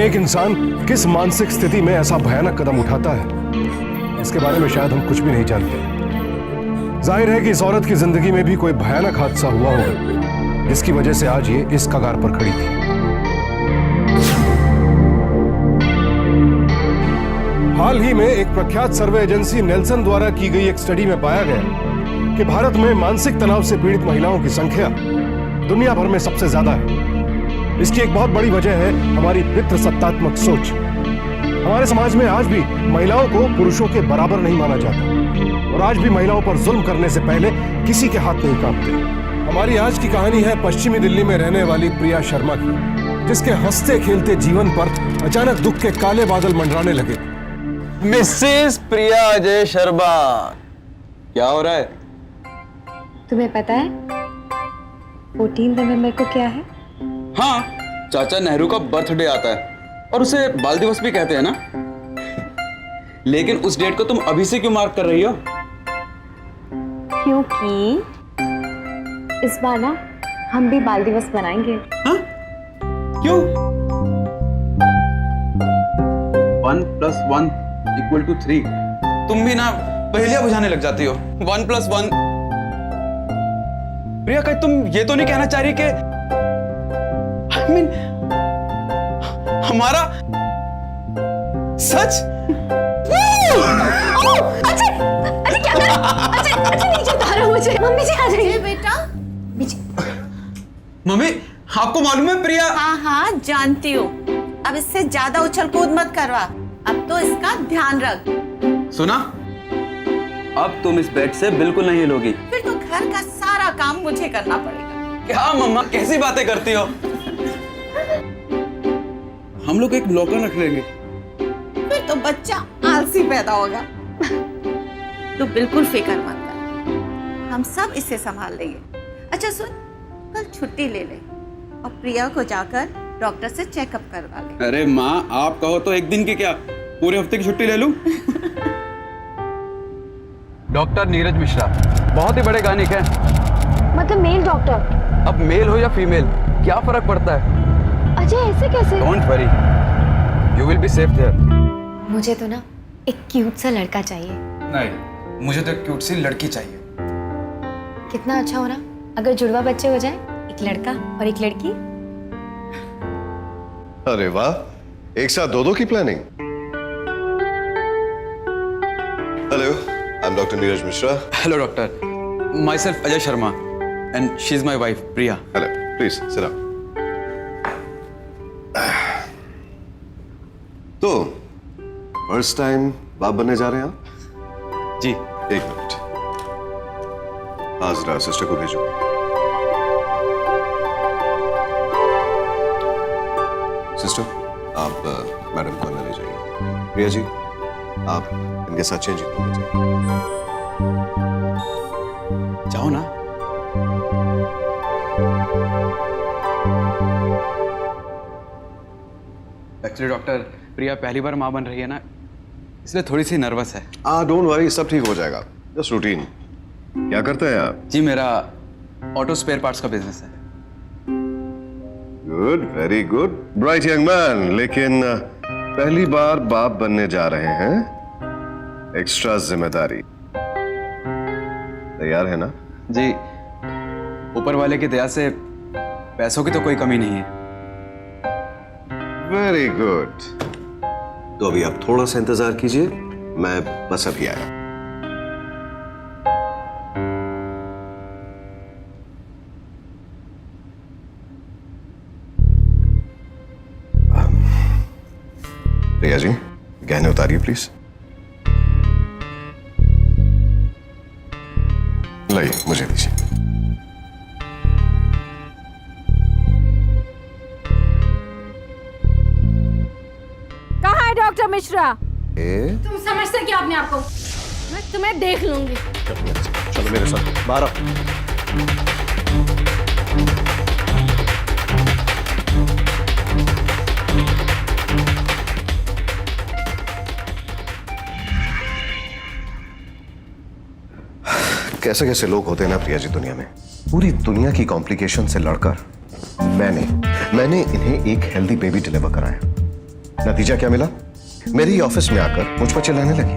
एक इंसान किस मानसिक स्थिति में ऐसा भयानक कदम उठाता है, इसके बारे में शायद हम कुछ भी नहीं जानते। जाहिर है कि इस औरत की जिंदगी में भी कोई भयानक हादसा हुआ होगा, जिसकी वजह से आज ये इस कगार पर खड़ी थी। हाल ही में एक प्रख्यात सर्वे एजेंसी नेल्सन द्वारा की गई एक स्टडी में पाया गया कि भारत में मानसिक तनाव से पीड़ित महिलाओं की संख्या दुनिया भर में सबसे ज्यादा है। इसकी एक बहुत बड़ी वजह है हमारी पितृसत्तात्मक सोच। हमारे समाज में आज भी महिलाओं को पुरुषों के बराबर नहीं माना जाता और आज भी महिलाओं पर जुल्म करने से पहले किसी के हाथ नहीं कांपते। हमारी आज की कहानी है पश्चिमी दिल्ली में रहने वाली प्रिया शर्मा की, जिसके हंसते खेलते जीवन पर अचानक दुख के काले बादल मंडराने लगे। मिसेस प्रिया अजय शर्मा, क्या हो रहा है? तुम्हें पता है 14 नवंबर को क्या है? हाँ, चाचा नेहरू का बर्थडे आता है और उसे बाल दिवस भी कहते हैं ना। लेकिन उस डेट को तुम अभी से क्यों मार्क कर रही हो? क्योंकि इस बार ना हम भी बाल दिवस मनाएंगे। हाँ? क्यों? 1 + 1 = 3। तुम भी ना पहेलियां बुझाने लग जाती हो। 1 + 1। प्रिया, कहीं तुम ये तो नहीं कहना चाह रही कि हमारा सच? अच्छा क्या कर? अच्छा नीचे उतारो मुझे। मम्मी जी आ जाइए बेटा। मम्मी, आपको मालूम है प्रिया? हाँ जानती हूँ। अब इससे ज्यादा उछल कूद मत करवा। अब तो इसका ध्यान रख। सुना? अब तुम इस बेड से बिल्कुल नहीं हिलोगी। फिर तो घर का सारा काम मुझे करना पड़ेगा। क्या मम्मा, कैसी बातें करती हो? हम लोग एक लॉकर रख लेंगे। फिर तो बच्चा आलसी पैदा होगा। तू बिल्कुल फिक्र मत कर, हम सब इसे संभाल लेंगे। अच्छा सुन, कल छुट्टी ले ले और प्रिया को जाकर डॉक्टर से चेकअप करवा ले। अरे माँ, आप कहो तो एक दिन की क्या, पूरे हफ्ते की छुट्टी ले लूं? डॉक्टर नीरज मिश्रा बहुत ही बड़े गायनिक हैं। मतलब मेल डॉक्टर? अब मेल हो या फीमेल, क्या फर्क पड़ता है? अजय ऐसे कैसे? Don't worry, you will be safe there. मुझे तो ना एक क्यूट सा लड़का चाहिए। नहीं, मुझे तो एक क्यूट सी लड़की चाहिए। कितना अच्छा हो ना अगर जुड़वा बच्चे हो जाए, एक लड़का और एक लड़की। अरे वाह, एक साथ दो की planning. Hello, I am doctor Neeraj Mishra. Hello doctor, my self Ajay Sharma and she is my wife Priya. Hello, please sit down. तो फर्स्ट टाइम बाप बनने जा रहे हैं आप? जी। एक मिनट, हाँ जरा सिस्टर को भेजो। सिस्टर, आप मैडम को अंदर ले जाइए। प्रिया जी, आप इनके साथ चेंजिंग रूम में जाइए। जाओ ना। एक्चुअली डॉक्टर, प्रिया पहली बार माँ बन रही है ना, इसलिए थोड़ी सी नर्वस है। डोंट वरी, सब ठीक हो जाएगा। Just routine. क्या करते हैं आप? जी, मेरा ऑटो स्पेयर पार्ट्स का बिजनेस है। Good, very good, bright young man. लेकिन पहली बार बाप बनने जा रहे हैं, एक्स्ट्रा जिम्मेदारी। तैयार है ना? जी, ऊपर वाले की दया से पैसों की तो कोई कमी नहीं है। Very good. तो अभी आप थोड़ा सा इंतजार कीजिए, मैं बस अभी आया। प्रिया जी, गहने उतारिए प्लीज। लाइए, मुझे दीजिए। कहाँ है डॉक्टर मिश्रा? तुम समझते क्या अपने आप को? मैं तुम्हें देख लूंगी। चलो मेरे साथ बाहर आओ। कैसे कैसे लोग होते हैं ना प्रिया जी दुनिया में। पूरी दुनिया की कॉम्प्लिकेशन से लड़कर मैंने इन्हें एक हेल्दी बेबी डिलीवर कराया। नतीजा क्या मिला? मेरे ही ऑफिस में आकर मुझ पर चिल्लाने लगी।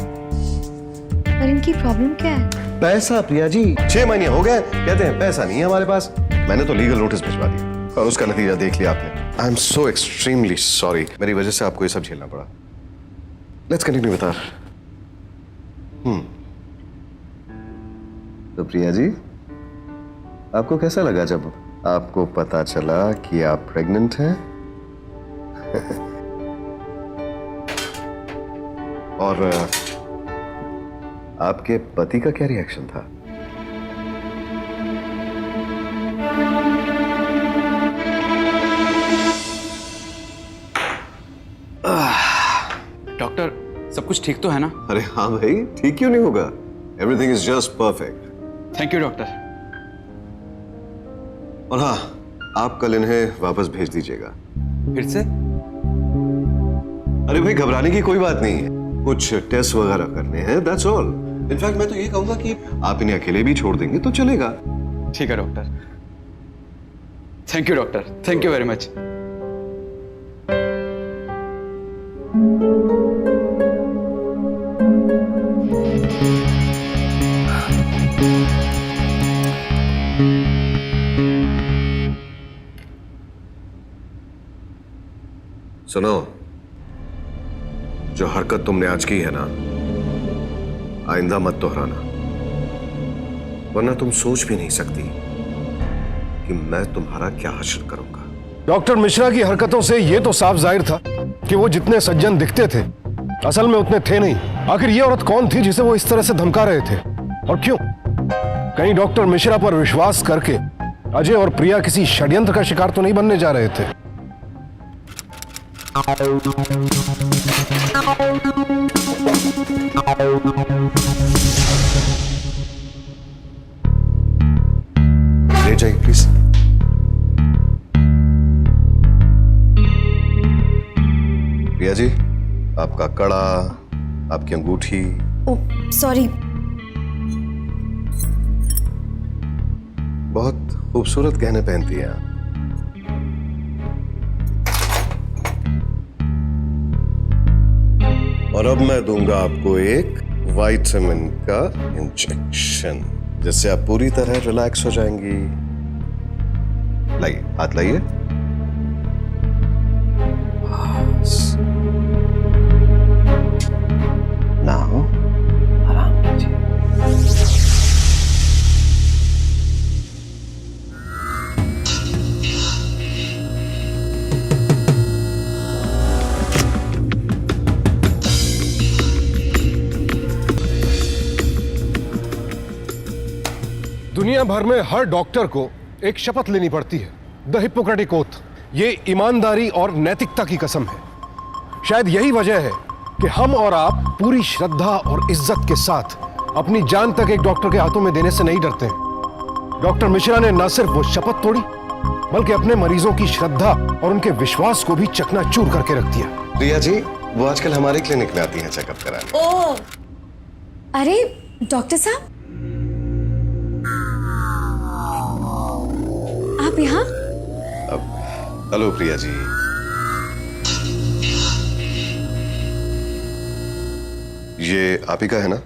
पर इनकी प्रॉब्लम क्या है? पैसा प्रिया जी, 6 महीने हो गए कहते हैं पैसा नहीं है हमारे पास। मैंने तो लीगल नोटिस भिजवा दिया और उसका नतीजा देख लिया आपने। I am so extremely sorry, मेरी वजह से आपको ये सब झेलना पड़ा। Let's continue with our. तो प्रिया जी, आपको कैसा लगा जब आपको पता चला कि आप प्रेग्नेंट हैं? और आपके पति का क्या रिएक्शन था? डॉक्टर, सब कुछ ठीक तो है ना? अरे हाँ भाई, ठीक क्यों नहीं होगा? Everything is just perfect. Thank you doctor. और हाँ, आप कल इन्हें वापस भेज दीजिएगा। फिर से? अरे भाई, घबराने की कोई बात नहीं है, कुछ टेस्ट वगैरह करने हैं, दैट्स ऑल। इनफैक्ट मैं तो ये कहूंगा कि आप इन्हें अकेले भी छोड़ देंगे तो चलेगा। ठीक है doctor. Thank you doctor, thank you very much. सुनो, जो हरकत तुमने आज की है ना, आइंदा मत दोहराना, वरना तुम सोच भी नहीं सकती कि मैं तुम्हारा क्या हश्र करूंगा। डॉक्टर मिश्रा की हरकतों से यह तो साफ जाहिर था कि वो जितने सज्जन दिखते थे असल में उतने थे नहीं। आखिर ये औरत कौन थी जिसे वो इस तरह से धमका रहे थे, और क्यों? कहीं डॉक्टर मिश्रा पर विश्वास करके अजय और प्रिया किसी षड्यंत्र का शिकार तो नहीं बनने जा रहे थे? ले जाइए प्लीज। प्रिया जी, आपका कड़ा, आपकी अंगूठी। Oh sorry. बहुत खूबसूरत गहने पहनती हैं आप। और अब मैं दूंगा आपको एक विटामिन का इंजेक्शन, जिससे आप पूरी तरह रिलैक्स हो जाएंगी। लाइए, हाथ लाइए। नाउ आराम कीजिए। दुनिया भर में हर डॉक्टर को एक शपथ लेनी पड़ती है, द हिप्पोक्रेटिक ओथ। ये ईमानदारी और नैतिकता की कसम है। शायद यही वजह है कि हम और आप पूरी श्रद्धा और इज्जत के साथ अपनी जान तक एक डॉक्टर के हाथों में देने से नहीं डरते हैं। डॉक्टर मिश्रा ने न सिर्फ वो शपथ तोड़ी, बल्कि अपने मरीजों की श्रद्धा और उनके विश्वास को भी चकनाचूर करके रख दिया। प्रिया जी, वो आजकल हमारे क्लिनिक में आती हैं चेकअप कराने। ओह, अरे डॉक्टर साहब, आप यहाँ? हेलो प्रिया जी। ये आप ही का है ना?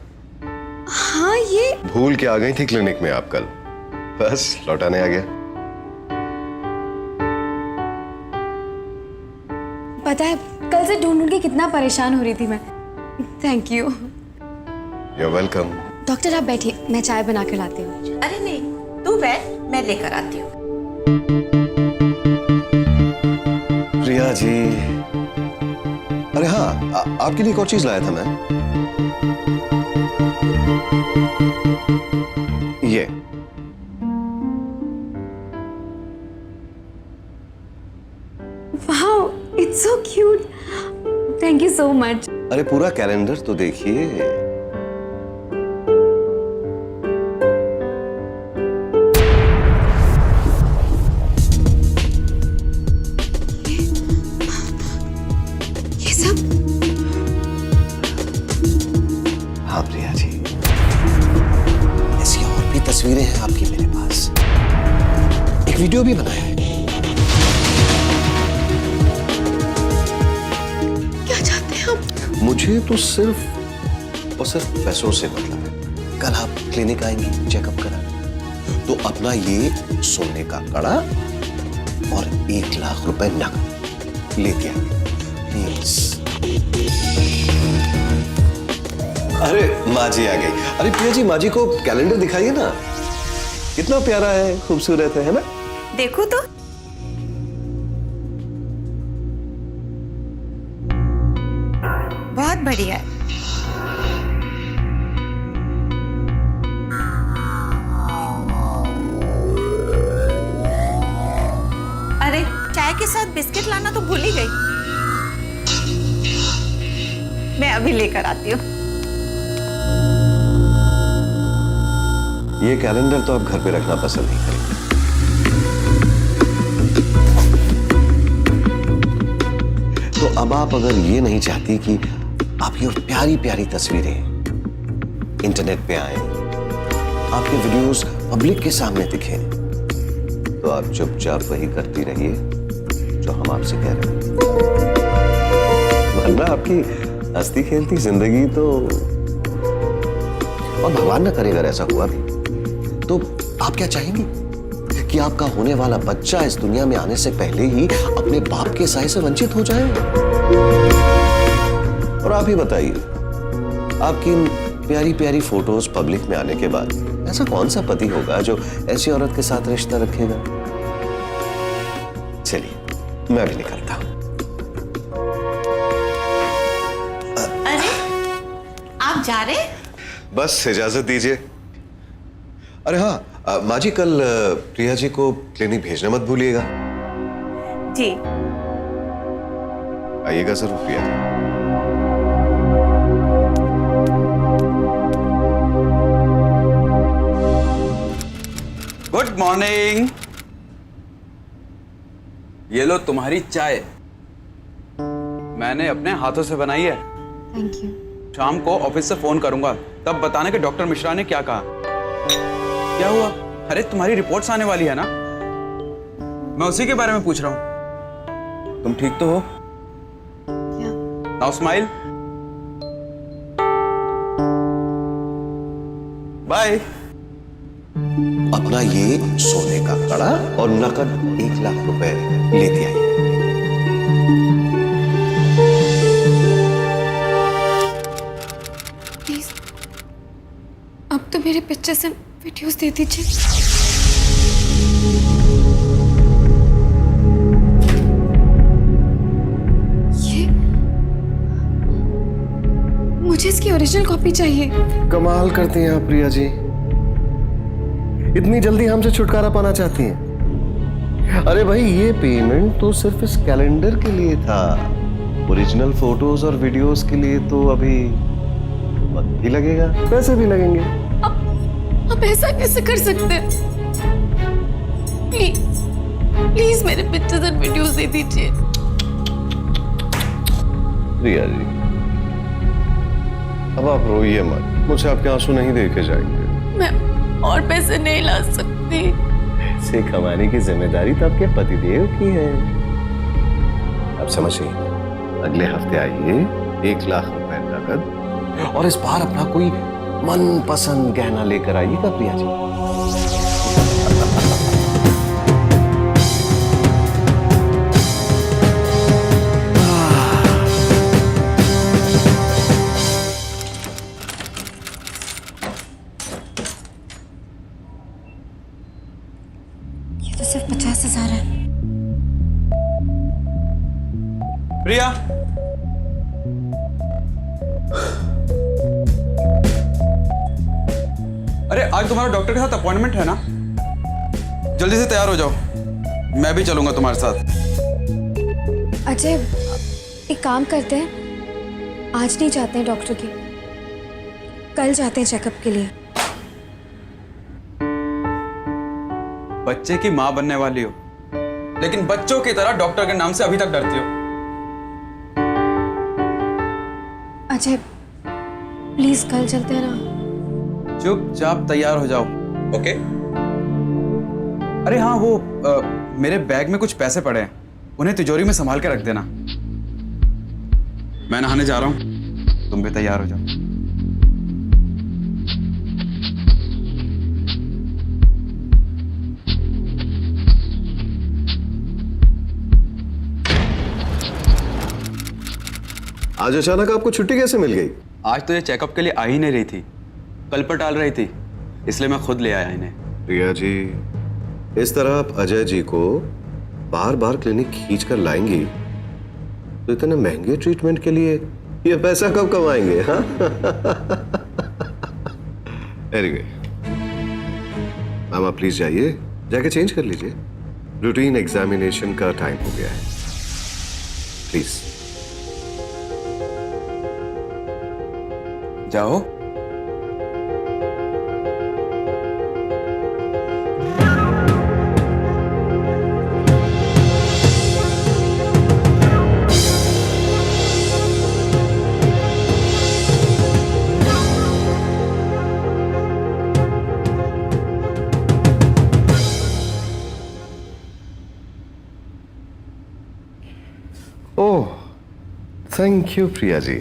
हाँ, ये भूल के आ गई थी क्लिनिक में आप कल, बस लौटाने आ गया। पता है, कल से ढूंढ के कितना परेशान हो रही थी मैं। Thank you. You are welcome. Doctor आप बैठिए, मैं चाय बना कर लाती हूँ। अरे नहीं, तू बैठ, मैं लेकर आती हूँ। प्रिया जी, अरे हाँ, आपके लिए एक और चीज लाया था मैं। ये wow, it's so cute. Thank you so much. अरे पूरा कैलेंडर तो देखिए। ये सब? हाँ प्रिया जी, ऐसी और भी तस्वीरें हैं आपकी मेरे पास। एक वीडियो भी बनाया है। मुझे तो सिर्फ और सिर्फ पैसों से मतलब है। कल आप क्लिनिक आएंगी चेकअप कराने, तो अपना ये सोने का कड़ा और 1 लाख रुपए नकद लेके आएंगे प्लीज। अरे माँ जी आ गई। अरे प्रिया जी, माँ जी को कैलेंडर दिखाइए ना, कितना प्यारा है, खूबसूरत है ना? देखो तो। बहुत बढ़िया है। अरे चाय के साथ बिस्किट लाना तो भूल ही गई। मैं अभी लेकर आती हूँ। ये कैलेंडर तो आप घर पे रखना पसंद नहीं करेंगे। तो अब आप अगर ये नहीं चाहती कि आपकी और प्यारी प्यारी तस्वीरें इंटरनेट पे आए, आपके वीडियोस पब्लिक के सामने दिखे, तो आप चुपचाप वही करती रहिए जो हम आपसे कह रहे हैं। वरना आपकी हंसती खेलती जिंदगी तो, और भगवान ना करेगा ऐसा हुआ भी, तो आप क्या चाहेंगी कि आपका होने वाला बच्चा इस दुनिया में आने से पहले ही अपने बाप के साय से वंचित हो जाए? और आप ही बताइए, आपकी इन प्यारी प्यारी फोटोज पब्लिक में आने के बाद ऐसा कौन सा पति होगा जो ऐसी औरत के साथ रिश्ता रखेगा? चलिए मैं भी निकलता हूं। अरे आप जा रहे? बस इजाजत दीजिए। अरे हाँ माँ जी, कल प्रिया जी को क्लिनिक भेजना मत भूलिएगा। जी। आइएगा जरूर प्रिया जी। Good morning. ये लो तुम्हारी चाय, मैंने अपने हाथों से बनाई है। Thank you. शाम को ऑफिस से फोन करूंगा, तब बताना कि डॉक्टर मिश्रा ने क्या कहा। क्या हुआ? अरे तुम्हारी रिपोर्ट्स आने वाली है ना, मैं उसी के बारे में पूछ रहा हूं। तुम ठीक तो हो? क्या? Now smile. बाय। अपना ये सोने का कड़ा और नकद 1 लाख रुपए लेते आइए। प्लीज अब तो मेरे पिक्चर से वीडियोस दे दीजिए। ये मुझे इसकी ओरिजिनल कॉपी चाहिए। कमाल करती हैं आप प्रिया जी, इतनी जल्दी हमसे छुटकारा पाना चाहती हैं। अरे भाई, ये पेमेंट तो सिर्फ इस कैलेंडर के लिए था, ओरिजिनल फोटोज और वीडियोस के लिए तो अभी वक्त भी लगेगा, पैसे भी लगेंगे। आप ऐसा कैसे कर सकते हैं? प्लीज प्लीज मेरे पिक्चर्स और वीडियोस दे दीजिए। प्रिया जी, अब आप रोइए मत, मुझे आपके आंसू नहीं देखे जाएंगे। मैं और पैसे नहीं ला सकती। पैसे कमाने की जिम्मेदारी तो आपके पतिदेव की है। अब समझिए, अगले हफ्ते आइए, 1 लाख रुपए नकद, और इस बार अपना कोई मनपसंद गहना लेकर आइएगा प्रिया जी। ये तो सिर्फ 50,000 है। प्रिया, अरे आज तुम्हारा डॉक्टर के साथ अपॉइंटमेंट है ना? जल्दी से तैयार हो जाओ, मैं भी चलूंगा तुम्हारे साथ। अजय, एक काम करते हैं, आज नहीं जाते हैं डॉक्टर की, कल जाते हैं चेकअप के लिए। बच्चे की माँ बनने वाली हो, लेकिन बच्चों की तरह डॉक्टर के नाम से अभी तक डरती हो। अजय प्लीज कल चलते हैं ना। चुपचाप तैयार हो जाओ, ओके? अरे हाँ, वो मेरे बैग में कुछ पैसे पड़े हैं, उन्हें तिजोरी में संभाल के रख देना। मैं नहाने जा रहा हूँ। तुम भी तैयार हो जाओ। आज अचानक आपको छुट्टी कैसे मिल गई? आज तो ये चेकअप के लिए आ ही नहीं रही थी, कल पर टाल रही थी, इसलिए मैं खुद ले आया इन्हें। प्रिया जी, इस तरह आप अजय जी को बार बार क्लिनिक खींच कर लाएंगी तो इतने महंगे ट्रीटमेंट के लिए ये पैसा कब कमाएंगे? हाँ? एनीवे, मैम आप प्लीज जाइए, जाके चेंज कर लीजिए। रूटीन एग्जामिनेशन का टाइम हो गया है, प्लीज जाओ। Oh, thank you Priya ji,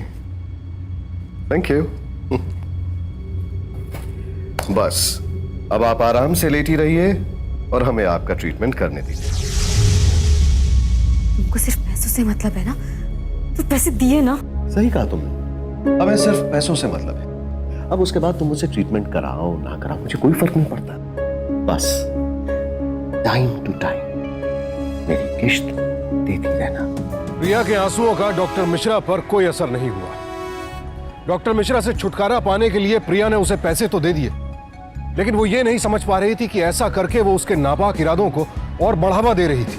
thank you. बस अब आप आराम से लेटी रहिए और हमें आपका ट्रीटमेंट करने दीजिए। तुमको सिर्फ पैसों से मतलब है ना? तो पैसे दिए ना? सही कहा तुमने, हमें सिर्फ पैसों से मतलब है। अब उसके बाद तुम मुझसे ट्रीटमेंट कराओ ना कराओ मुझे कोई फर्क नहीं पड़ता। बस टाइम टू टाइम मेरी किश्त देती रहना। प्रिया के आंसुओं का डॉक्टर मिश्रा पर कोई असर नहीं हुआ। डॉक्टर मिश्रा से छुटकारा पाने के लिए प्रिया ने उसे पैसे तो दे दिए, लेकिन वो ये नहीं समझ पा रही थी कि ऐसा करके वो उसके नापाक इरादों को और बढ़ावा दे रही थी।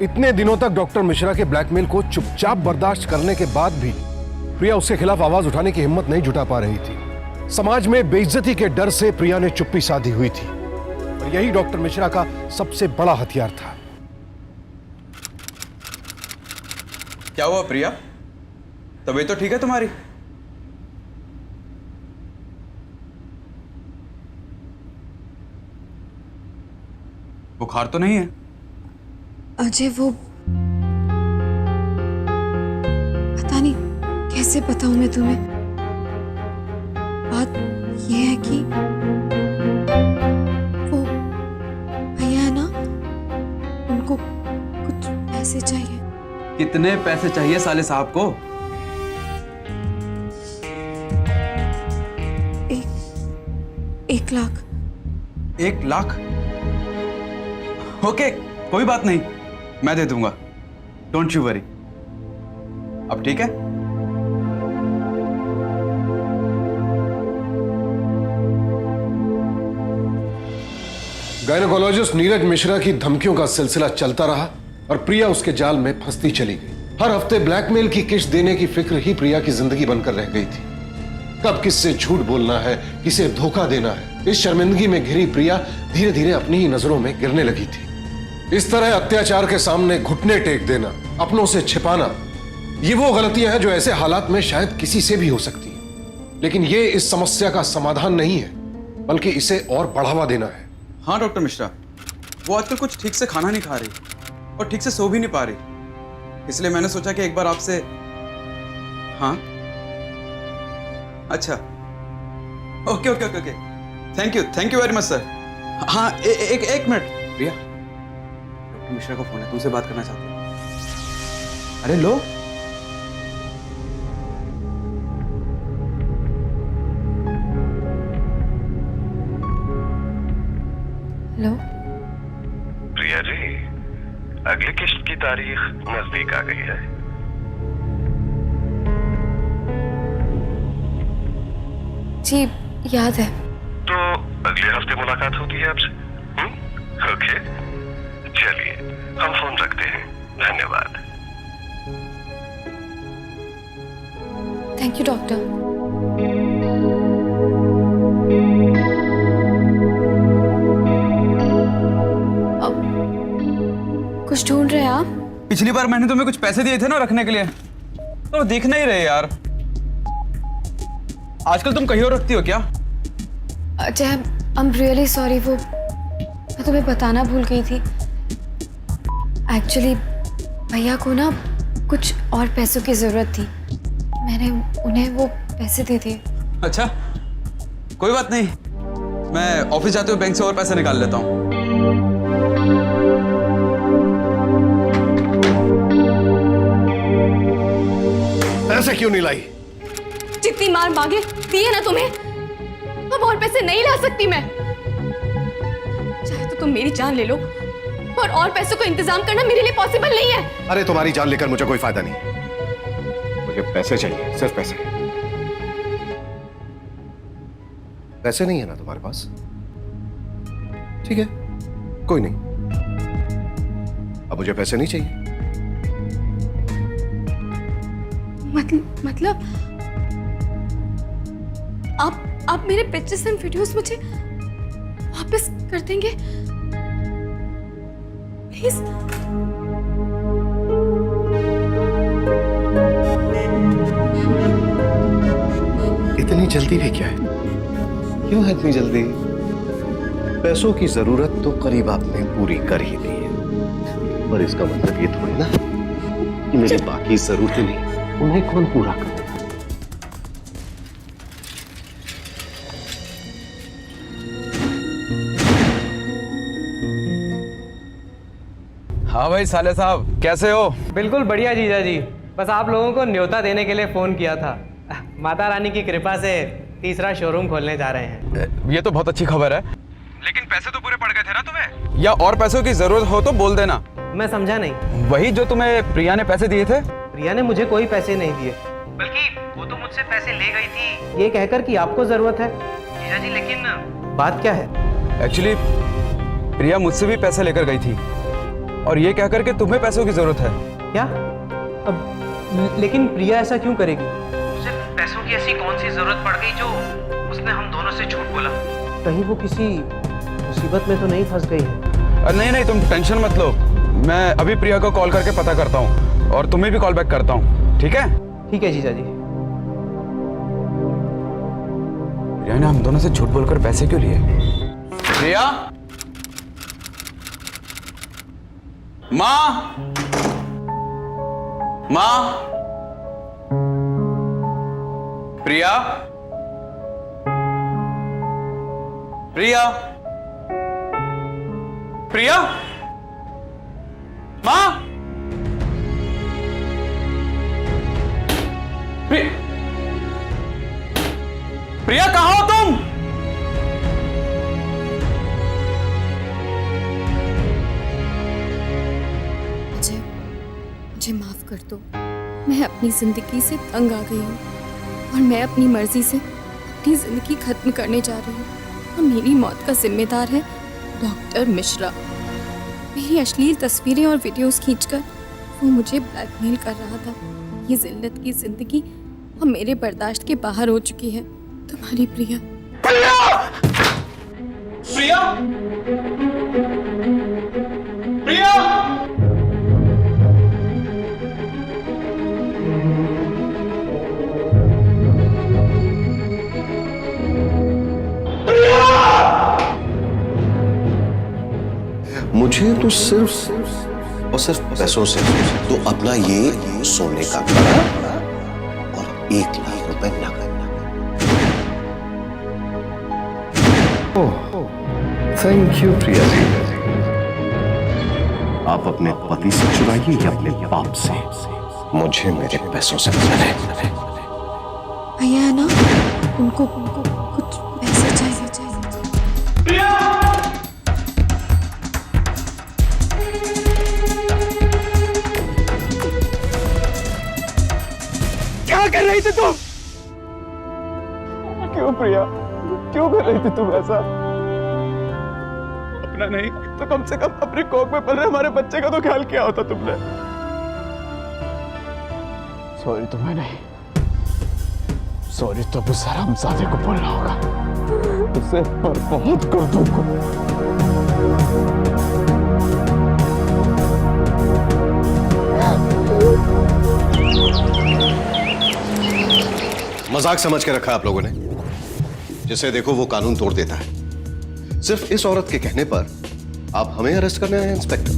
इतने दिनों तक डॉक्टर मिश्रा के ब्लैकमेल को चुपचाप बर्दाश्त करने के बाद भी प्रिया उसके खिलाफ आवाज उठाने की हिम्मत नहीं जुटा पा रही थी। समाज में बेइज्जती के डर से प्रिया ने चुप्पी साधी हुई थी और यही डॉक्टर मिश्रा का सबसे बड़ा हथियार था। क्या हुआ प्रिया, तबीयत तो ठीक है तुम्हारी? बुखार तो नहीं है? अजय वो पता नहीं कैसे बताऊं मैं तुम्हें। बात ये है कि वो भैया है ना, उनको कुछ पैसे चाहिए। कितने पैसे चाहिए साले साहब को? एक लाख। 1 लाख? ओके, कोई बात नहीं, मैं दे दूंगा, डोंट यू वरी। अब ठीक है? गायनेकोलॉजिस्ट नीरज मिश्रा की धमकियों का सिलसिला चलता रहा और प्रिया उसके जाल में फंसती चली गई। हर हफ्ते ब्लैकमेल की किश्त देने की फिक्र ही प्रिया की जिंदगी बनकर रह गई थी। कब किससे झूठ बोलना है, किसे धोखा देना है, इस शर्मिंदगी में घिरी प्रिया धीरे धीरे अपनी ही नजरों में गिरने लगी थी। इस तरह अत्याचार के सामने घुटने टेक देना, अपनों से छिपाना, ये वो गलतियां हैं जो ऐसे हालात में शायद किसी से भी हो सकती हैं। लेकिन ये इस समस्या का समाधान नहीं है, बल्कि इसे और बढ़ावा देना है। हाँ डॉक्टर मिश्रा, वो आजकल कुछ ठीक से खाना नहीं खा रही और ठीक से सो भी नहीं पा रही, इसलिए मैंने सोचा कि एक बार आपसे। हाँ अच्छा, okay okay okay okay, thank you very much sir. हाँ एक मिनट प्रिया, डॉक्टर मिश्रा को फोन है, तुमसे बात करना चाहते हैं। अरे लो। हेलो प्रिया जी, अगली किश्त की तारीख नजदीक आ गई है। जी याद है। तो अगले हफ्ते मुलाकात होती है आपसे। ओके, चलिए हम फोन रखते हैं। धन्यवाद। Thank you doctor. कुछ ढूंढ रहे हैं आप? पिछली बार मैंने तुम्हें कुछ पैसे दिए थे ना रखने के लिए, तो दिख नहीं रहे यार। आजकल तुम कहीं और रखती हो क्या? अजय, आई एम रियली सॉरी, वो मैं तुम्हें बताना भूल गई थी। एक्चुअली भैया को ना कुछ और पैसों की जरूरत थी, मैंने उन्हें वो पैसे दे दिए। अच्छा, कोई बात नहीं, मैं ऑफिस जाते हुए बैंक से और पैसे निकाल लेता हूँ। पैसे क्यों नहीं लाई? जितनी मार मांगे दिए ना तुम्हें, अब और पैसे नहीं ला सकती मैं। चाहे तो तुम मेरी जान ले लो, और पैसों को इंतजाम करना मेरे लिए पॉसिबल नहीं है। अरे तुम्हारी जान लेकर मुझे कोई फायदा नहीं, मुझे पैसे चाहिए, सिर्फ पैसे। पैसे नहीं है ना तुम्हारे पास? ठीक है, कोई नहीं, अब मुझे पैसे नहीं चाहिए। मतलब आप मेरे पिक्चर्स एंड वीडियोस मुझे वापस कर देंगे प्लीज? इतनी जल्दी भी क्या है? क्यों है इतनी जल्दी? पैसों की जरूरत तो करीब आपने पूरी कर ही दी है, पर इसका मतलब ये थोड़ी ना कि मेरी बाकी जरूरतें नहीं, उन्हें कौन पूरा करेगा? हाँ भाई साले साहब, कैसे हो? बिल्कुल बढ़िया जीजा जी, बस आप लोगों को न्योता देने के लिए फोन किया था। माता रानी की कृपा से तीसरा शोरूम खोलने जा रहे हैं। ये तो बहुत अच्छी खबर है, लेकिन पैसे तो पूरे पड़ गए थे ना तुम्हें? या और पैसों की जरूरत हो तो बोल देना। मैं समझा नहीं। वही जो तुम्हें प्रिया ने पैसे दिए थे? प्रिया ने मुझे कोई पैसे नहीं दिए, बल्कि वो तो मुझसे पैसे ले गई थी ये कहकर कि आपको जरूरत है। जीजा जी लेकिन बात क्या है? एक्चुअली प्रिया मुझसे भी पैसे लेकर गई थी और ये कहकर के तुम्हें पैसों की जरूरत है। क्या? अब लेकिन प्रिया ऐसा क्यों करेगी? उसे पैसों की ऐसी कौन सी जरूरत पड़ गई जो उसने हम दोनों से झूठ बोला? कहीं वो किसी मुसीबत में तो नहीं फंस गई है? अरे नहीं, तुम टेंशन मत लो, मैं अभी प्रिया को कॉल करके पता करता हूँ और तुम्हें भी कॉल बैक करता हूँ, ठीक है? ठीक है जीजा जी। प्रिया ने हम दोनों से झूठ बोलकर पैसे क्यों लिए? प्रिया, माँ, माँ, प्रिया, प्रिया, प्रिया, माँ, प्रिया कहाँ हो तुम? मुझे माफ कर दो, मैं अपनी जिंदगी से तंग आ गई हूँ और मैं अपनी मर्जी से अपनी जिंदगी खत्म करने जा रही हूँ और मेरी मौत का जिम्मेदार है डॉक्टर मिश्रा। मेरी अश्लील तस्वीरें और वीडियोस खींचकर वो मुझे ब्लैकमेल कर रहा था। ये जिल्लत की जिंदगी अब मेरे बर्दाश्त के बाहर हो चुकी है। तुम्हारी प्रिया। प्रिया, प्रिया, मुझे तो सिर्फ और सिर्फ पैसों से तो अपना ये सोने का कड़ा और 1 लाख रुपए नकद। ओह, थैंक यू प्रिया जी। आप अपने पति से चुराइए या अपने बाप से, मुझे मेरे पैसों से मतलब है। भैया है ना, उनको कुछ पैसे चाहिए। क्या कर रही थी तुम? क्यों प्रिया, क्यों कर रही थी तुम ऐसा? अपना नहीं तो कम से कम अपने कोख में पल रहे हमारे बच्चे का तो ख्याल किया होता तुमने। सॉरी तुम्हें नहीं, सॉरी तो उस हरामजादे को बोलना होगा, उसे बर्बाद कर दूंगा। मजाक समझ के रखा आप लोगों ने, जिसे देखो वो कानून तोड़ देता है। सिर्फ इस औरत के कहने पर आप हमें अरेस्ट करने आए हैं इंस्पेक्टर?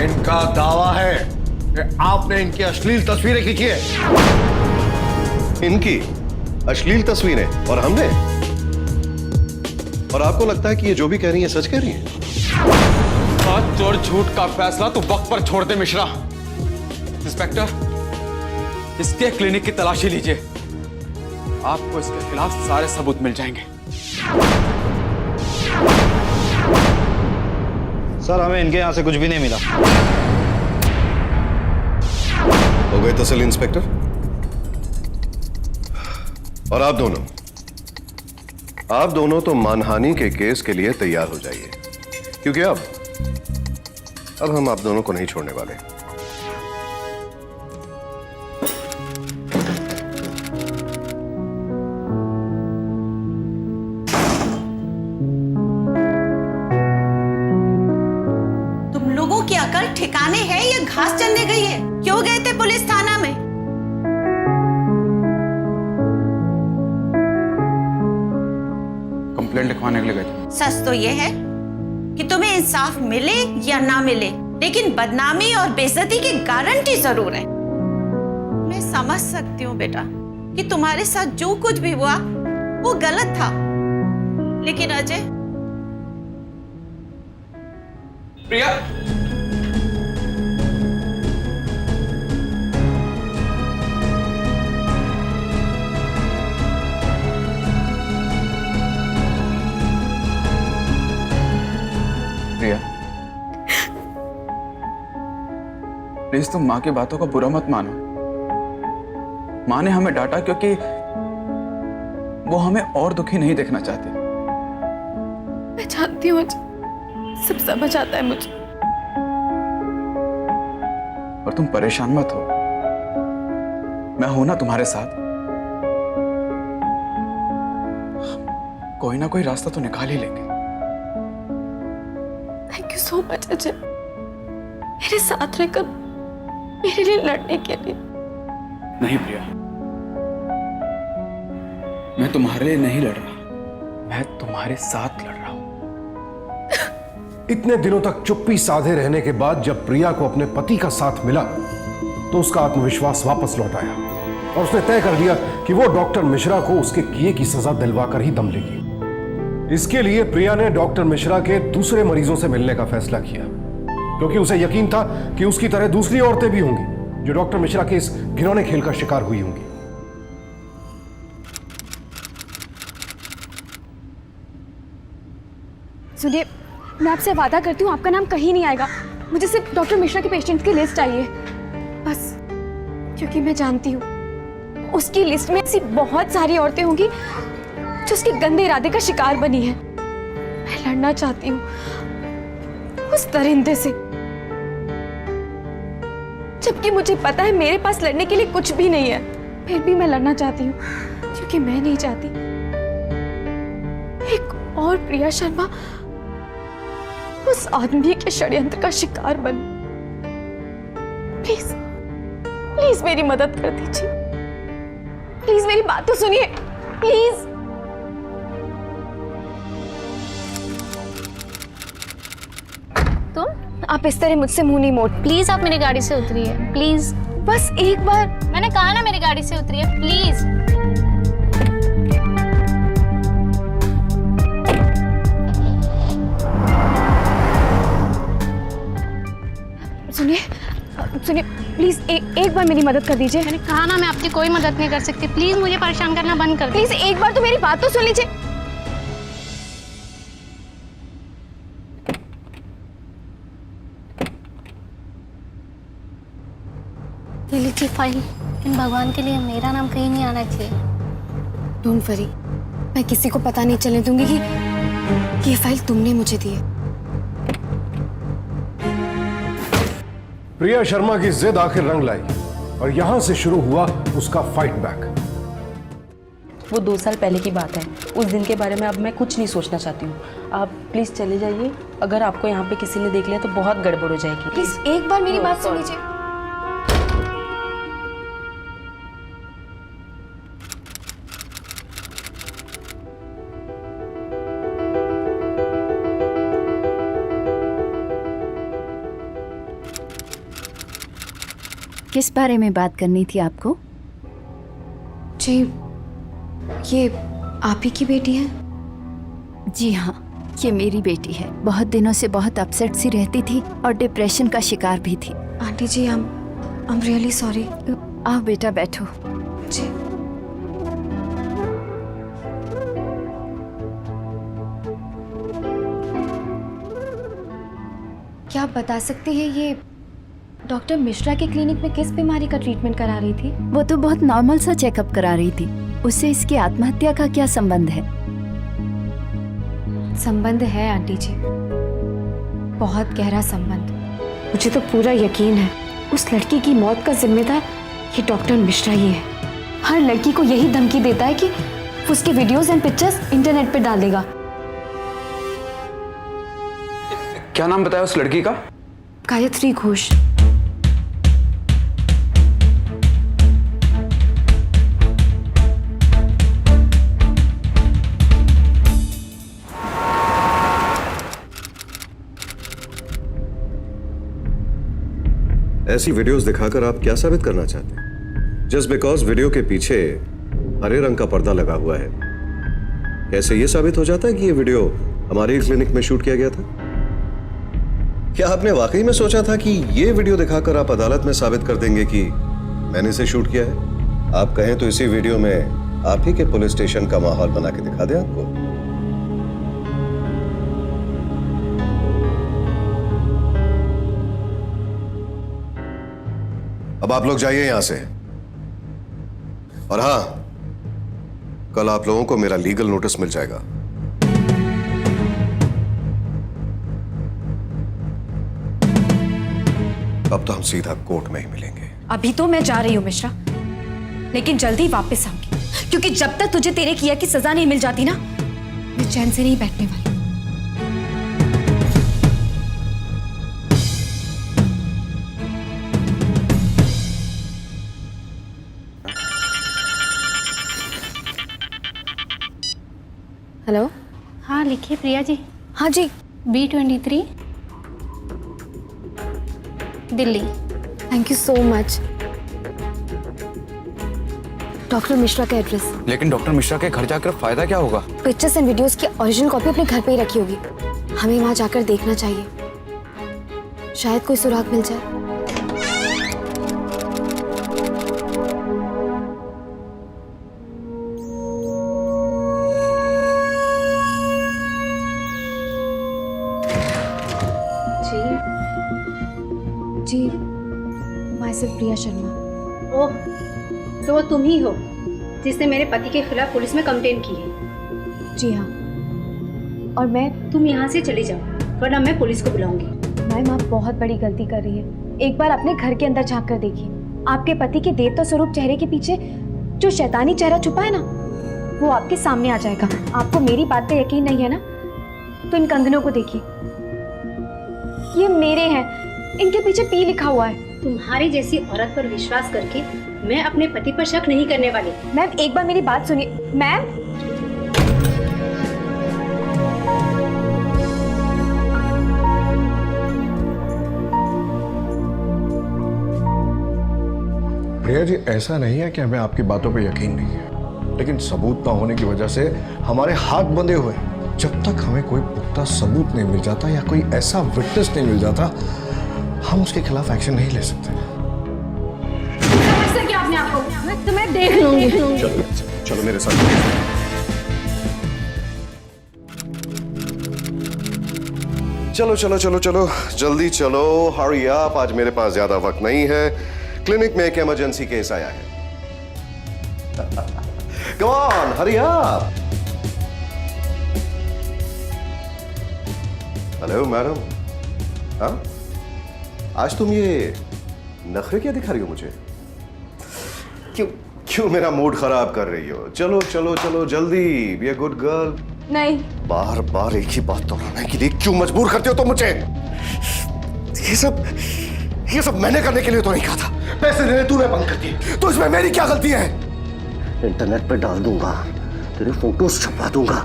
इनका दावा है कि आपने इनकी अश्लील तस्वीरें खींची है। इनकी अश्लील तस्वीरें और हमने? और आपको लगता है कि ये जो भी कह रही है सच कह रही है? सच और झूठ का फैसला तू वक्त पर छोड़ दे मिश्रा। इंस्पेक्टर, इसके क्लिनिक की तलाशी लीजिए, आपको इसके खिलाफ सारे सबूत मिल जाएंगे। सर हमें इनके यहाँ से कुछ भी नहीं मिला। हो गए तसल्ली इंस्पेक्टर? और आप दोनों तो मानहानि के केस के लिए तैयार हो जाइए, क्योंकि अब हम आप दोनों को नहीं छोड़ने वाले। तुम लोगों की अकल ठिकाने है या घास चलने गई है? क्यों गए थे पुलिस थाना में? कंप्लेंट लिखवाने के लिए गए थे। सच तो ये है कि तुम्हें इंसाफ मिले या ना मिले, लेकिन बदनामी और बेइज्जती की गारंटी जरूर है। मैं समझ सकती हूँ बेटा कि तुम्हारे साथ जो कुछ भी हुआ वो गलत था, लेकिन अजय, प्रिया, प्रिया, प्लीज तुम माँ की बातों का बुरा मत मानो। माँ ने हमें डांटा क्योंकि वो हमें और दुखी नहीं देखना चाहती। मैं जानती हूँ अजय, सब समझ आता है मुझे। और तुम परेशान मत हो, मैं हूं ना तुम्हारे साथ। कोई ना कोई रास्ता तो निकाल ही लेंगे। Thank you so much Ajay, मेरे साथ रहकर मेरे लिए लड़ने के लिए। नहीं प्रिया, मैं तुम्हारे लिए नहीं लड़ रहा, मैं तुम्हारे साथ लड़ रहा हूं। इतने दिनों तक चुप्पी साधे रहने के बाद जब प्रिया को अपने पति का साथ मिला तो उसका आत्मविश्वास वापस लौट आया और उसने तय कर लिया कि वो डॉक्टर मिश्रा को उसके किए की सजा दिलवाकर ही दम लेगी। इसके लिए प्रिया ने डॉक्टर मिश्रा के दूसरे मरीजों से मिलने का फैसला किया, क्योंकि उसे यकीन था कि उसकी तरह दूसरी औरतें भी होंगी जो डॉक्टर मिश्रा के इस घिनौने खेल का शिकार हुई होंगी। सुनिए, मैं आपसे वादा करती हूँ आपका नाम कहीं नहीं आएगा। मुझे सिर्फ डॉक्टर मिश्रा के पेशेंट्स की लिस्ट चाहिए बस, क्योंकि मैं जानती हूँ उसकी लिस्ट में ऐसी बहुत सारी औरतें होंगी जो उसके गंदे इरादे का शिकार बनी है। मैं लड़ना चाहती हूँ उस दरिंदे से, जबकि मुझे पता है मेरे पास लड़ने के लिए कुछ भी नहीं है। फिर भी मैं लड़ना चाहती हूँ क्योंकि मैं नहीं चाहती एक और प्रिया शर्मा उस आदमी के षड्यंत्र का शिकार बन। प्लीज प्लीज मेरी मदद कर दीजिए, प्लीज मेरी बात तो सुनिए, प्लीज। तुम आप इस तरह मुझसे मुंह नहीं मोड़। प्लीज आप मेरी गाड़ी से उतरिए, प्लीज। बस एक बार। मैंने कहा ना मेरी गाड़ी से उतरिए, प्लीज। सुनिए सुनिए, प्लीज एक बार मेरी मदद कर दीजिए। मैंने कहा ना मैं आपकी कोई मदद नहीं कर सकती, प्लीज मुझे परेशान करना बंद कर प्लीज एक बार तो मेरी बात तो सुन लीजिए। ये लीजिए फाइल, लेकिन भगवान के लिए मेरा नाम कहीं नहीं आना चाहिए। डोंट वरी, मैं किसी को पता नहीं चलने दूंगी कि ये फाइल तुमने मुझे दी है। प्रिया शर्मा की जिद आखिर रंग लाई और यहां से शुरू हुआ उसका फाइट बैक। वो 2 साल पहले की बात है। उस दिन के बारे में अब मैं कुछ नहीं सोचना चाहती हूँ। आप प्लीज चले जाइए। अगर आपको यहाँ पे किसी ने देख लिया तो बहुत गड़बड़ हो जाएगी। प्लीज एक बार मेरी बात सुन लीजिए। किस बारे में बात करनी थी आपको? जी, ये आप ही की बेटी है? जी हाँ, ये मेरी बेटी है। बहुत दिनों से बहुत अपसेट सी रहती थी और डिप्रेशन का शिकार भी थी। Aunty ji, I am really sorry. आओ बेटा, बैठो। जी। क्या आप बता सकती हैं ये डॉक्टर मिश्रा के क्लिनिक में किस बीमारी का ट्रीटमेंट करा रही थी? वो तो बहुत नॉर्मल सा चेकअप करा रही थी। उससे इसकी आत्महत्या का क्या संबंध है? संबंध है आंटी जी, बहुत गहरा संबंध। मुझे तो पूरा यकीन है उस लड़की की मौत का जिम्मेदार ये डॉक्टर मिश्रा ही है। हर लड़की को यही धमकी देता है कि उसके वीडियोस एंड पिक्चर्स इंटरनेट पे डाल देगा। क्या नाम बताया उस लड़की का? गायत्री घोष। ऐसी वीडियोस दिखाकर आप क्या साबित करना चाहते हैं? जस्ट बिकॉज वीडियो के पीछे हरे रंग का पर्दा लगा हुआ है, कैसे ये साबित हो जाता है कि ये वीडियो हमारे ही क्लिनिक में शूट किया गया था? क्या आपने वाकई में सोचा था कि ये वीडियो दिखाकर आप अदालत में साबित कर देंगे कि मैंने इसे शूट किया है? आप कहें तो इसी वीडियो में आप ही के पुलिस स्टेशन का माहौल बना के दिखा दें आपको। अब आप लोग जाइए यहां से। और हां, कल आप लोगों को मेरा लीगल नोटिस मिल जाएगा। अब तो हम सीधा कोर्ट में ही मिलेंगे। अभी तो मैं जा रही हूँ मिश्रा, लेकिन जल्दी वापस आऊंगी, क्योंकि जब तक तुझे तेरे किया की सजा नहीं मिल जाती ना, मैं चैन से नहीं बैठने वाली। हेलो। हाँ लिखिए प्रिया जी। हाँ जी। B23 Delhi. Thank you so much. Doctor Mishra का एड्रेस। लेकिन डॉक्टर मिश्रा के घर जाकर फायदा क्या होगा? पिक्चर्स एंड वीडियोस की ओरिजिनल कॉपी अपने घर पे ही रखी होगी। हमें वहां जाकर देखना चाहिए, शायद कोई सुराग मिल जाए। जी, माय सेल्फ प्रिया शर्मा। ओह, तो वो तुम ही हो जिसने मेरे पति के खिलाफ पुलिस में कंप्लेंट की है? जी हाँ। और मैं। तुम यहाँ से चली जाओ, वरना मैं पुलिस को बुलाऊंगी। मैम, आप बहुत बड़ी गलती कर रही है। एक बार अपने घर के अंदर झांक कर देखिए। आपके पति के देवता स्वरूप चेहरे के पीछे जो शैतानी चेहरा छुपा है ना, वो आपके सामने आ जाएगा। आपको मेरी बात पे यकीन नहीं है ना, तो इन कंगनों को देखिए, ये मेरे हैं। इनके पीछे पी लिखा हुआ है। तुम्हारी जैसी औरत पर विश्वास करके मैं अपने पति पर शक नहीं करने वाली। मैम, एक बार मेरी बात सुनिए। मैम, प्रिया जी, ऐसा नहीं है कि हमें आपकी बातों पे यकीन नहीं है, लेकिन सबूत ना होने की वजह से हमारे हाथ बंधे हुए हैं। जब तक हमें कोई पुख्ता सबूत नहीं मिल जाता या कोई ऐसा विटनेस नहीं मिल जाता, हम उसके खिलाफ एक्शन नहीं ले सकते। समझते क्या आपने आपको? मैं तुम्हें देख लूंगी। चलो चलो मेरे साथ। चलो चलो चलो चलो, जल्दी चलो, हरी अप। आज मेरे पास ज्यादा वक्त नहीं है। क्लिनिक में एक इमरजेंसी केस आया है। Come on, hurry up. Hello madam. हाँ, आज तुम ये नखरे क्या दिखा रही हो मुझे? क्यों क्यों मेरा मूड खराब कर रही हो? चलो चलो चलो जल्दी, बी अ गुड गर्ल। नहीं। बार बार एक ही बात दोहराने के लिए क्यों मजबूर करते हो तुम मुझे? ये सब मैंने करने के लिए तो नहीं कहा था। पैसे देने तूने बंद कर दिए, तो इसमें मेरी क्या गलती है? इंटरनेट पे डाल दूंगा, तेरे फोटोज छपवा दूंगा।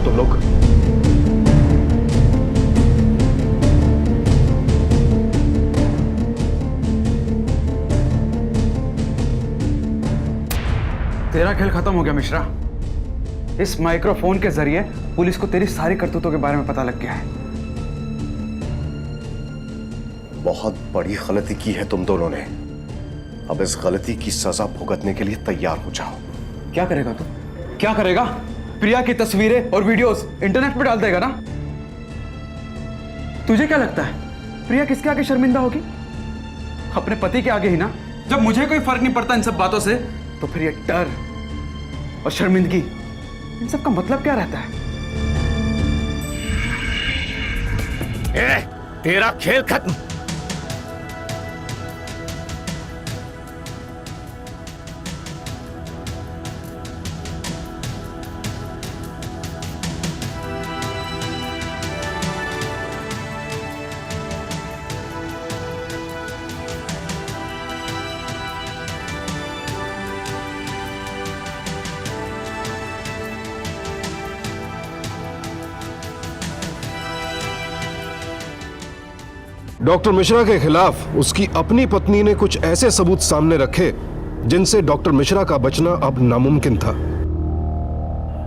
तुम लोग तेरा खेल खत्म हो गया मिश्रा। इस माइक्रोफोन के जरिए पुलिस को तेरी सारी करतूतों के बारे में पता लग गया है। बहुत बड़ी गलती की है तुम दोनों ने। अब इस गलती की सजा भुगतने के लिए तैयार हो जाओ। क्या करेगा तू? क्या करेगा? प्रिया की तस्वीरें और वीडियोस इंटरनेट पे डाल देगा ना? तुझे क्या लगता है प्रिया किसके आगे शर्मिंदा होगी? अपने पति के आगे ही ना। जब मुझे कोई फर्क नहीं पड़ता इन सब बातों से, तो फिर ये डर और शर्मिंदगी, इन सब का मतलब क्या रहता है? तेरा खेल खत्म। डॉक्टर मिश्रा के खिलाफ उसकी अपनी पत्नी ने कुछ ऐसे सबूत सामने रखे जिनसे डॉक्टर मिश्रा का बचना अब नामुमकिन था।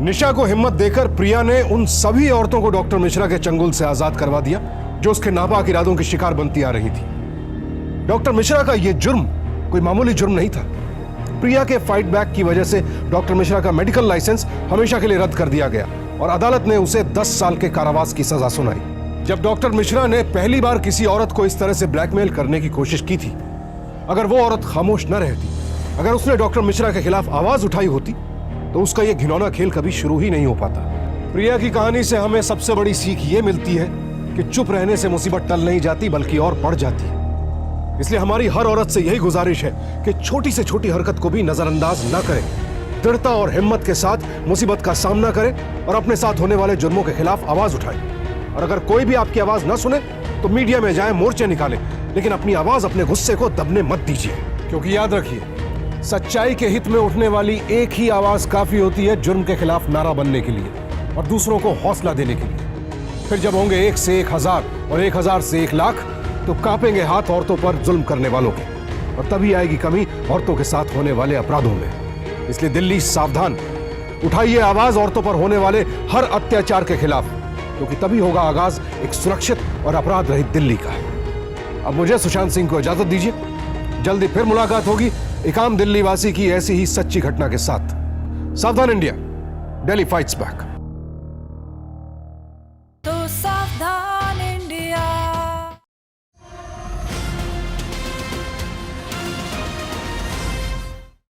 निशा को हिम्मत देकर प्रिया ने उन सभी औरतों को डॉक्टर मिश्रा के चंगुल से आजाद करवा दिया जो उसके नापाक इरादों की शिकार बनती आ रही थी। डॉक्टर मिश्रा का यह जुर्म कोई मामूली जुर्म नहीं था। प्रिया के फाइट बैक की वजह से डॉक्टर मिश्रा का मेडिकल लाइसेंस हमेशा के लिए रद्द कर दिया गया और अदालत ने उसे 10 साल के कारावास की सजा सुनाई। जब डॉक्टर मिश्रा ने पहली बार किसी औरत को इस तरह से ब्लैकमेल करने की कोशिश की थी, अगर वो औरत खामोश न रहती, अगर उसने डॉक्टर मिश्रा के खिलाफ आवाज उठाई होती, तो उसका यह घिनौना खेल कभी शुरू ही नहीं हो पाता। प्रिया की कहानी से हमें सबसे बड़ी सीख यह मिलती है कि चुप रहने से मुसीबत टल नहीं जाती बल्कि और बढ़ जाती है। इसलिए हमारी हर औरत से यही गुजारिश है कि छोटी से छोटी हरकत को भी नजरअंदाज न करें, दृढ़ता और हिम्मत के साथ मुसीबत का सामना करें और अपने साथ होने वाले जुर्मों के खिलाफ आवाज उठाएं। और अगर कोई भी आपकी आवाज न सुने तो मीडिया में जाएं, मोर्चे निकालें, लेकिन अपनी आवाज, अपने गुस्से को दबने मत दीजिए। क्योंकि याद रखिए, सच्चाई के हित में उठने वाली एक ही आवाज काफी होती है जुर्म के खिलाफ नारा बनने के लिए और दूसरों को हौसला देने के लिए। फिर जब होंगे 1 से 1000 और 1000 से 1 लाख, तो कांपेंगे हाथ औरतों पर जुल्म करने वालों के, और तभी आएगी कमी औरतों के साथ होने वाले अपराधों में। इसलिए दिल्ली सावधान, उठाइए आवाज औरतों पर होने वाले हर अत्याचार के खिलाफ, क्योंकि तभी होगा आगाज एक सुरक्षित और अपराध रहित दिल्ली का। अब मुझे सुशांत सिंह को इजाजत दीजिए। जल्दी फिर मुलाकात होगी एक आम दिल्ली वासी की ऐसी ही सच्ची घटना के साथ। सावधान इंडिया, दिल्ली फाइट्स बैक।